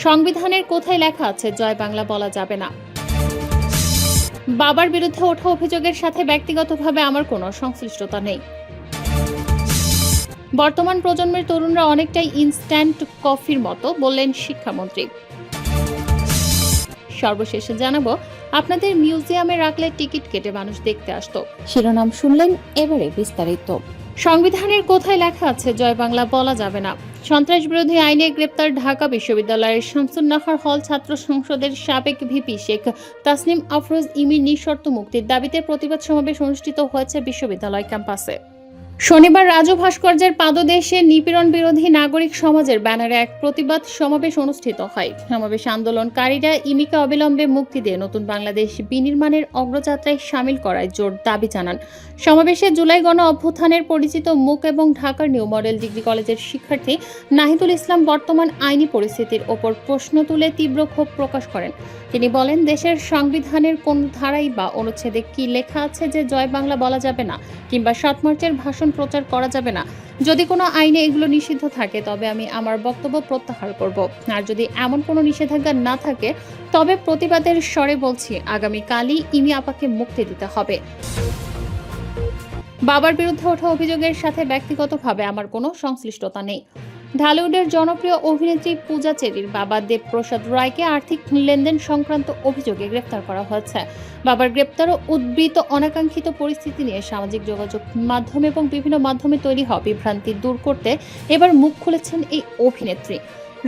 সংবিধানের কোথায় লেখা আছে জয় বাংলা বলা যাবে না? বাবার বিরুদ্ধে ওঠা অভিযোগের সাথে ব্যক্তিগতভাবে আমার কোনো সংশ্লিষ্টতা নেই। বর্তমান প্রজন্মের তরুণরা অনেকটাই ইনস্ট্যান্ট কফির মতো, বললেন শিক্ষামন্ত্রী। সর্বশেষে জানাবো, আপনাদের মিউজিয়ামে রাখলে টিকিট কেটে মানুষ দেখতে আসতো। শিরোনাম শুনলেন, এবারে বিস্তারিত। সংবিধানের কোথায় লেখা আছে জয় বাংলা বলা যাবে না? সন্ত্রাস বিরোধী আইনে গ্রেপ্তার ঢাকা বিশ্ববিদ্যালয়ের শামসুন্নাহার হল ছাত্র সংসদের সাবেক ভিপি শেখ তাসনিম আফরোজ ইমির নিঃশর্ত মুক্তির দাবিতে প্রতিবাদ সমাবেশ অনুষ্ঠিত হয়েছে বিশ্ববিদ্যালয় ক্যাম্পাসে। শনিবার রাজু ভাস্কর্যের পাদদেশে নিপীড়ন বিরোধী নাগরিক সমাজের ব্যানারে এক প্রতিবাদ সমাবেশ অনুষ্ঠিত হয়। সমাবেশে আন্দোলনকারীরা ইমিকে অবিলম্বে মুক্তি দিয়ে নতুন বাংলাদেশ বিনির্মাণের অগ্রযাত্রায় সামিল করায় জোর দাবি জানান। সমাবেশে জুলাই গণ অভ্যুত্থানের পরিচিত মুখ এবং ঢাকার নিউ মডেল ডিগ্রি কলেজের শিক্ষার্থী নাহিদুল ইসলাম বর্তমান আইনি পরিস্থিতির ওপর প্রশ্ন তুলে তীব্র ক্ষোভ প্রকাশ করেন। তিনি বলেন, দেশের সংবিধানের কোন ধারাই বা অনুচ্ছেদে কি লেখা আছে যে জয় বাংলা বলা যাবে না কিংবা ৭ মার্চের ভাষণ প্রচার করা যাবে না? যদি কোনো আইনে এগুলো নিষিদ্ধ থাকে তবে আমি আমার বক্তব্য প্রত্যাহার করব। আর যদি এমন কোনো নিষেধাজ্ঞা না থাকে তবে প্রতিবাদের স্বরে বলছি, আগামীকালই ইমি আপাকে মুক্তি দিতে হবে। বাবার বিরুদ্ধে ওঠা অভিযোগের সাথে ব্যক্তিগতভাবে আমার কোনো সংশ্লিষ্টতা নেই। ঢালিউডের জনপ্রিয় অভিনেত্রী পূজা চেরির বাবা দেবপ্রসাদ রায়কে আর্থিক লেনদেন সংক্রান্ত অভিযোগে গ্রেফতার করা হয়েছে। বাবার গ্রেপ্তার ও উদ্বৃত্ত অনাকাঙ্ক্ষিত পরিস্থিতি নিয়ে সামাজিক যোগাযোগ মাধ্যম এবং বিভিন্ন মাধ্যমে তৈরি হওয়া বিভ্রান্তি দূর করতে এবার মুখ খুলেছেন এই অভিনেত্রী।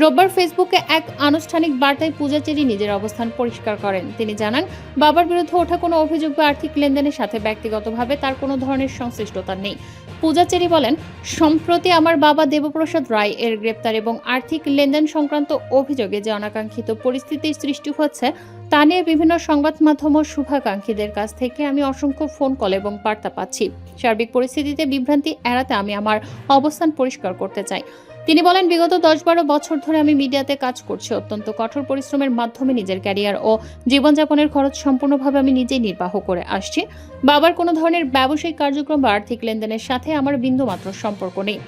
রোববার ফেসবুকে এক আনুষ্ঠানিক বার্তায় পূজা চেরি নিজের অবস্থান পরিষ্কার করেন। তিনি জানান, বাবার বিরুদ্ধে ওঠা কোনো অভিযোগ বা আর্থিক লেনদেনের সাথে ব্যক্তিগতভাবে তার কোনো ধরনের সংশ্লিষ্টতা নেই। পূজা চেরি বলেন, সম্প্রতি আমার বাবা দেবপ্রসাদ রায় এর গ্রেপ্তার এবং আর্থিক লেনদেন সংক্রান্ত অভিযোগে যে অনাকাঙ্ক্ষিত পরিস্থিতির সৃষ্টি হচ্ছে তা নিয়ে বিভিন্ন সংবাদ মাধ্যম ও শুভাকাঙ্ক্ষীদের কাছ থেকে আমি অসংখ্য ফোন কল এবং বার্তা পাচ্ছি। সার্বিক পরিস্থিতিতে বিভ্রান্তি এড়াতে আমি আমার অবস্থান পরিষ্কার করতে চাই। তিনি বলেন, বিগত 10-12 বছর ধরে আমি মিডিয়াতে কাজ করছি। অত্যন্ত কঠোর পরিশ্রমের মাধ্যমে নিজের ক্যারিয়ার ও জীবনযাপনের খরচ সম্পূর্ণভাবে আমি নিজেই নির্বাহ করে আসছি। বাবার কোনো ধরনের ব্যবসায়িক কার্যক্রম বা আর্থিক লেনদেনের সাথে আমার বিন্দুমাত্র সম্পর্ক নেই।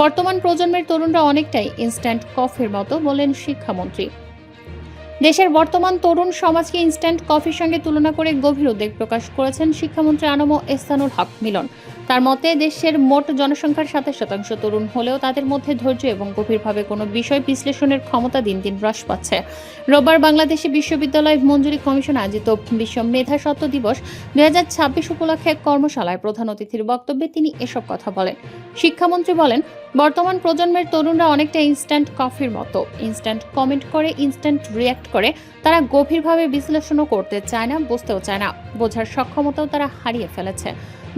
বর্তমান প্রজন্মের তরুণরা অনেকটাই ইনস্ট্যান্ট কফির মতো, বলেন শিক্ষামন্ত্রী। দেশের বর্তমান তরুণ সমাজকে ইনস্ট্যান্ট কফির সঙ্গে তুলনা করে গভীর উদ্বেগ প্রকাশ করেছেন শিক্ষামন্ত্রী আনম এহসানুল হক মিলন। তার মতে, দেশের মোট জনসংখ্যার 27% তরুণ হলেও তাদের মধ্যে ধৈর্য এবং গভীরভাবে কোনো বিষয় বিশ্লেষণের ক্ষমতা দিন দিন হ্রাস পাচ্ছে। রোববার বাংলাদেশে বিশ্ববিদ্যালয় মঞ্জুরি কমিশন আয়োজিত বিশ্ব মেধাস্বত্ব দিবস 2026 উপলক্ষে এক কর্মশালায় প্রধান অতিথির বক্তব্যে তিনি এসব কথা বলেন। শিক্ষামন্ত্রী বলেন, বর্তমান প্রজন্মের তরুণরা অনেকটা ইনস্ট্যান্ট কফির মতো, ইনস্ট্যান্ট কমেন্ট করে, ইনস্ট্যান্ট রিয়্যাক্ট করে। তারা গভীরভাবে বিশ্লেষণও করতে চায় না, বুঝতেও চায় না, বোঝার সক্ষমতাও তারা হারিয়ে ফেলেছে।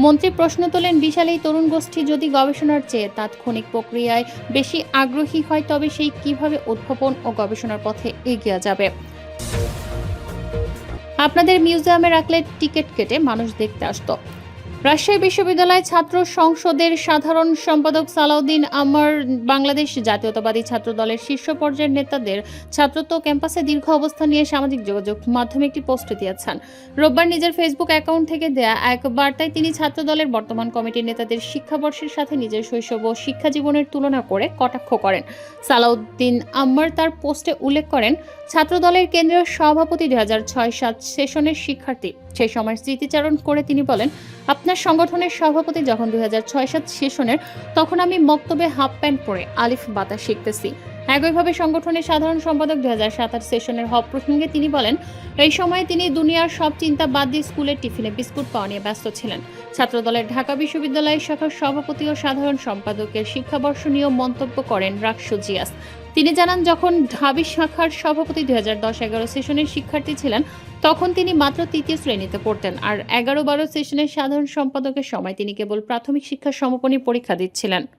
মন্ত্রী প্রশ্ন তোলেন, বিশাল এই তরুণ গোষ্ঠী যদি গবেষণার চেয়ে তাৎক্ষণিক প্রক্রিয়ায় বেশি আগ্রহী হয় তবে সেই কিভাবে উদ্ভাবন ও গবেষণার পথে এগিয়ে যাবে? আপনাদের মিউজিয়ামে রাখলে টিকিট কেটে মানুষ দেখতে আসতো। রাজশাহী বিশ্ববিদ্যালয় ছাত্র সংসদের সাধারণ সম্পাদক সালাউদ্দিন আম্মার বাংলাদেশ জাতীয়তাবাদী ছাত্র দলের শীর্ষ পর্যায়ের নেতাদের ছাত্রত্ব ক্যাম্পাসে দীর্ঘ অবস্থান নিয়ে সামাজিক যোগাযোগ মাধ্যমে একটি পোস্ট দিয়েছেন। রোববার নিজের ফেসবুক অ্যাকাউন্ট থেকে দেয়া এক বার্তায় তিনি ছাত্র দলের বর্তমান কমিটির নেতাদের শিক্ষাবর্ষের সাথে নিজের শৈশব ও শিক্ষা জীবনের তুলনা করে কটাক্ষ করেন। সালাউদ্দিন আম্মার তার পোস্টে উল্লেখ করেন, ছাত্র দলের কেন্দ্রীয় সভাপতি 2006-07 সেশনের শিক্ষার্থী। সেই সময় স্মৃতিচারণ করে তিনি বলেন, আপনার সংগঠনের সভাপতি যখন 2006-07 সেশনের, তখন আমি মক্তবে হাফ প্যান্ট পরে আলিফ বাতা শিখতেছি। একইভাবে সংগঠনের সাধারণ সম্পাদক 2007 সেশনের হওয়া প্রসঙ্গে তিনি বলেন, এই সময় তিনি দুনিয়ার সব চিন্তা বাদ দিয়ে স্কুলের টিফিনে বিস্কুট পাওয়া নিয়ে ব্যস্ত ছিলেন। ছাত্রদলের ঢাকা বিশ্ববিদ্যালয় শাখার সভাপতি ও সাধারণ সম্পাদকের শিক্ষাবর্ষ নিয়েও মন্তব্য করেন রাকসু জিয়াস। তিনি জানান, যখন ঢাবি শাখার সভাপতি 2010-11 সেশনের শিক্ষার্থী ছিলেন তখন তিনি মাত্র 3য় শ্রেণীতে পড়তেন, আর 11-12 সেশনের সাধারণ সম্পাদকের সময় তিনি কেবল প্রাথমিক শিক্ষার সমাপনী পরীক্ষা দিচ্ছিলেন।